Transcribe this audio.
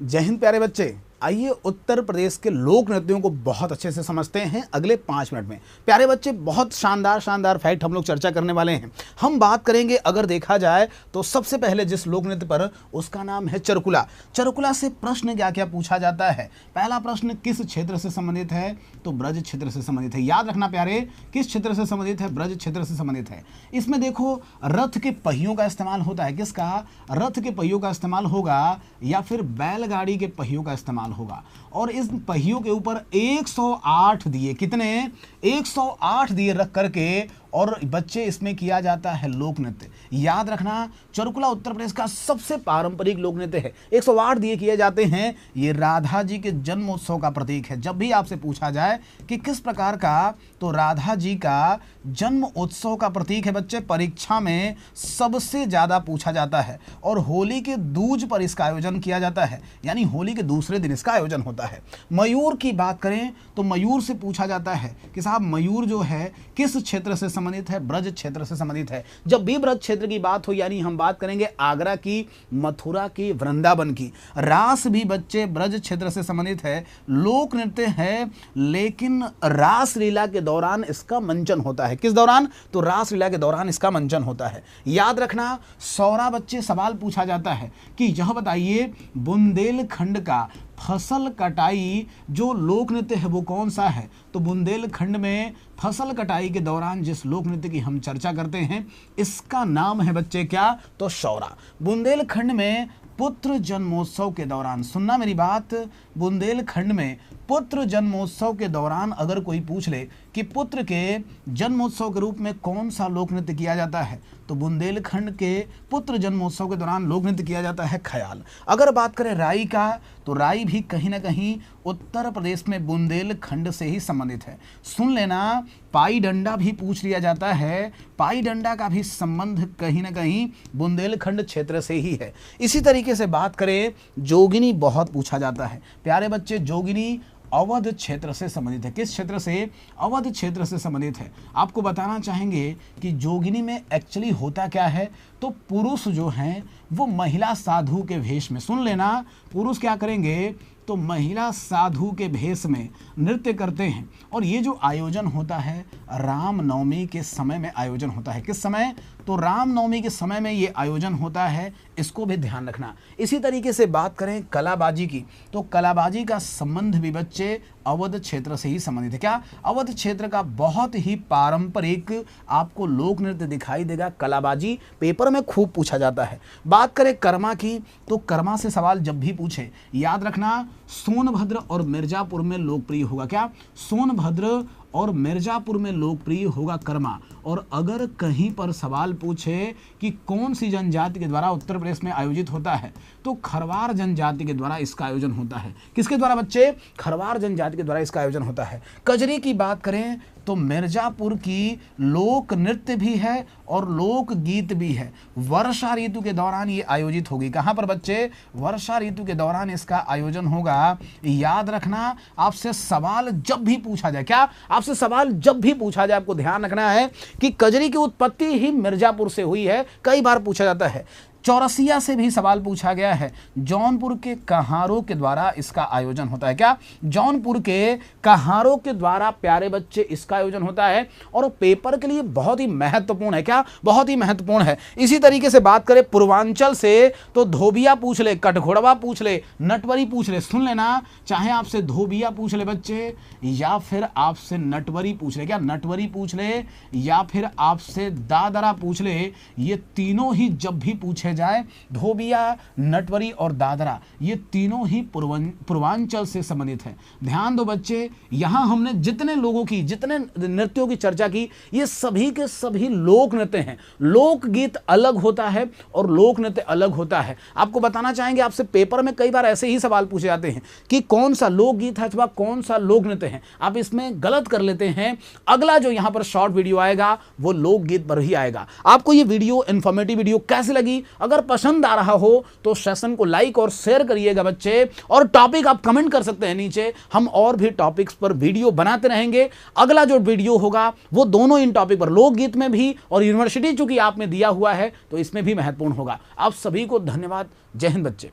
जय हिंद प्यारे बच्चे। आइए उत्तर प्रदेश के लोक नृत्यों को बहुत अच्छे से समझते हैं अगले 5 मिनट में। प्यारे बच्चे, बहुत शानदार फैक्ट हम लोग चर्चा करने वाले हैं। हम बात करेंगे, अगर देखा जाए तो सबसे पहले जिस लोक नृत्य पर, उसका नाम है चरकुला। चरकुला से प्रश्न क्या क्या पूछा जाता है। पहला प्रश्न किस क्षेत्र से संबंधित है, तो ब्रज क्षेत्र से संबंधित है। याद रखना प्यारे, किस क्षेत्र से संबंधित है, ब्रज क्षेत्र से संबंधित है। इसमें देखो रथ के पहियों का इस्तेमाल होता है। किसका? रथ के पहियों का इस्तेमाल होगा या फिर बैलगाड़ी के पहियों का इस्तेमाल होगा। और इस पहियों के ऊपर 108 दिए, कितने? 108 दिए रख करके और बच्चे इसमें किया जाता है लोक नृत्य। याद रखना, चरकुला उत्तर प्रदेश का सबसे पारंपरिक लोक नृत्य है। 108 दिए किए जाते हैं। ये राधा जी के जन्मोत्सव का प्रतीक है। जब भी आपसे पूछा जाए कि किस प्रकार का, तो राधा जी का जन्म उत्सव का प्रतीक है बच्चे। परीक्षा में सबसे ज्यादा पूछा जाता है। और होली के दूज पर इसका आयोजन किया जाता है, यानी होली के दूसरे दिन इसका आयोजन होता है। मयूर की बात करें तो मयूर से पूछा जाता है कि साहब मयूर जो है किस क्षेत्र से संबंधित है, ब्रज क्षेत्र से संबंधित है। जब भी ब्रज क्षेत्र की बात हो, यानी हम बात करेंगे आगरा की, मथुरा की, वृंदावन की। रास भी बच्चे ब्रज क्षेत्र से संबंधित है, लोक नृत्य है, लेकिन रास लीला के दौरान इसका मंचन होता है। किस दौरान? तो रास लीला के दौरान इसका मंचन होता है। याद रखना, 16 बच्चे सवाल पूछा जाता है कि यह बताइए बुंदेलखंड का फसल कटाई जो लोक नृत्य है वो कौन सा है। तो बुंदेलखंड में फसल कटाई के दौरान जिस लोक नृत्य की हम चर्चा करते हैं, इसका नाम है बच्चे क्या? तो सौरा। बुंदेलखंड में पुत्र जन्मोत्सव के दौरान, सुनना मेरी बात, बुंदेलखंड में पुत्र जन्मोत्सव के दौरान अगर कोई पूछ ले कि पुत्र के जन्मोत्सव के रूप में कौन सा लोक नृत्य किया जाता है, तो बुंदेलखंड के पुत्र जन्मोत्सव के दौरान लोक नृत्य किया जाता है ख्याल। अगर बात करें राई का, तो राई भी कहीं ना कहीं उत्तर प्रदेश में बुंदेलखंड से ही संबंधित है। सुन लेना, पाई डंडा भी पूछ लिया जाता है। पाई डंडा का भी संबंध कहीं ना कहीं बुंदेलखंड क्षेत्र से ही है। इसी तरीके से बात करें, जोगिनी बहुत पूछा जाता है। प्यारे बच्चे, जोगिनी अवध क्षेत्र से संबंधित है। किस क्षेत्र से? अवध क्षेत्र से संबंधित है। आपको बताना चाहेंगे कि जोगिनी में एक्चुअली होता क्या है। तो पुरुष जो हैं वो महिला साधु के भेष में, सुन लेना, पुरुष क्या करेंगे तो महिला साधु के भेष में नृत्य करते हैं। और ये जो आयोजन होता है रामनवमी के समय में आयोजन होता है। किस समय? तो रामनवमी के समय में ये आयोजन होता है, इसको भी ध्यान रखना। इसी तरीके से बात करें कलाबाजी की, तो कलाबाजी का संबंध भी बच्चे अवध क्षेत्र से ही संबंधित है। क्या? अवध क्षेत्र का बहुत ही पारंपरिक आपको लोक नृत्य दिखाई देगा कलाबाजी। पेपर में खूब पूछा जाता है। बात करें कर्मा की, तो कर्मा से सवाल जब भी पूछे, याद रखना, सोनभद्र और मिर्जापुर में लोकप्रिय होगा। क्या? सोनभद्र और मिर्जापुर में लोकप्रिय होगा कर्मा। और अगर कहीं पर सवाल पूछे कि कौन सी जनजाति के द्वारा उत्तर प्रदेश में आयोजित होता है, तो खरवार जनजाति के द्वारा इसका आयोजन होता है। किसके द्वारा बच्चे? खरवार जनजाति के द्वारा इसका आयोजन होता है। कजरी की बात करें तो मिर्जापुर की लोक नृत्य भी है और लोक गीत भी है। वर्षा ऋतु के दौरान ये आयोजित होगी। कहाँ पर बच्चे? वर्षा ऋतु के दौरान इसका आयोजन होगा। याद रखना, आपसे सवाल जब भी पूछा जाए, क्या? आपसे सवाल जब भी पूछा जाए, आपको ध्यान रखना है कि कजरी की उत्पत्ति ही मिर्जापुर से हुई है। कई बार पूछा जाता है। चौरसिया से भी सवाल पूछा गया है। जौनपुर के कहारों के द्वारा इसका आयोजन होता है। क्या? जौनपुर के कहारों के द्वारा प्यारे बच्चे इसका आयोजन होता है। और पेपर के लिए बहुत ही महत्वपूर्ण है। क्या? बहुत ही महत्वपूर्ण है। इसी तरीके से बात करें पूर्वांचल से, तो धोबिया पूछ ले, कटघोड़वा पूछ ले, नटवरी पूछ ले। सुन लेना, चाहे आपसे धोबिया पूछ ले बच्चे या फिर आपसे नटवरी पूछ ले। क्या? नटवरी पूछ ले या फिर आपसे दादरा पूछ ले, ये तीनों ही जब भी पूछे जाए, धोबिया, नटवरी और दादरा, ये तीनों ही पूर्वांचल से संबंधित है। ध्यान दो बच्चे, यहां हमने जितने लोगों की, जितने नृत्यों की चर्चा की, ये सभी के सभी लोक नृत्य हैं। लोक गीत अलग होता है और लोक नृत्य अलग होता है। आपको बताना चाहेंगे, आपसे पेपर में कई बार ऐसे ही सवाल पूछे जाते हैं कि कौन सा लोक गीत है अथवा कौन सा लोक नृत्य है। आप इसमें गलत कर लेते हैं। अगला जो यहां पर शॉर्ट वीडियो आएगा वो लोक गीत पर ही आएगा। आपको ये वीडियो, इंफॉर्मेटिव वीडियो कैसी लगी? अगर पसंद आ रहा हो तो सेशन को लाइक और शेयर करिएगा बच्चे। और टॉपिक आप कमेंट कर सकते हैं नीचे, हम और भी टॉपिक्स पर वीडियो बनाते रहेंगे। अगला जो वीडियो होगा वो दोनों इन टॉपिक पर, लोकगीत में भी और यूनिवर्सिटी चूंकि आपने दिया हुआ है तो इसमें भी महत्वपूर्ण होगा। आप सभी को धन्यवाद। जय हिंद बच्चे।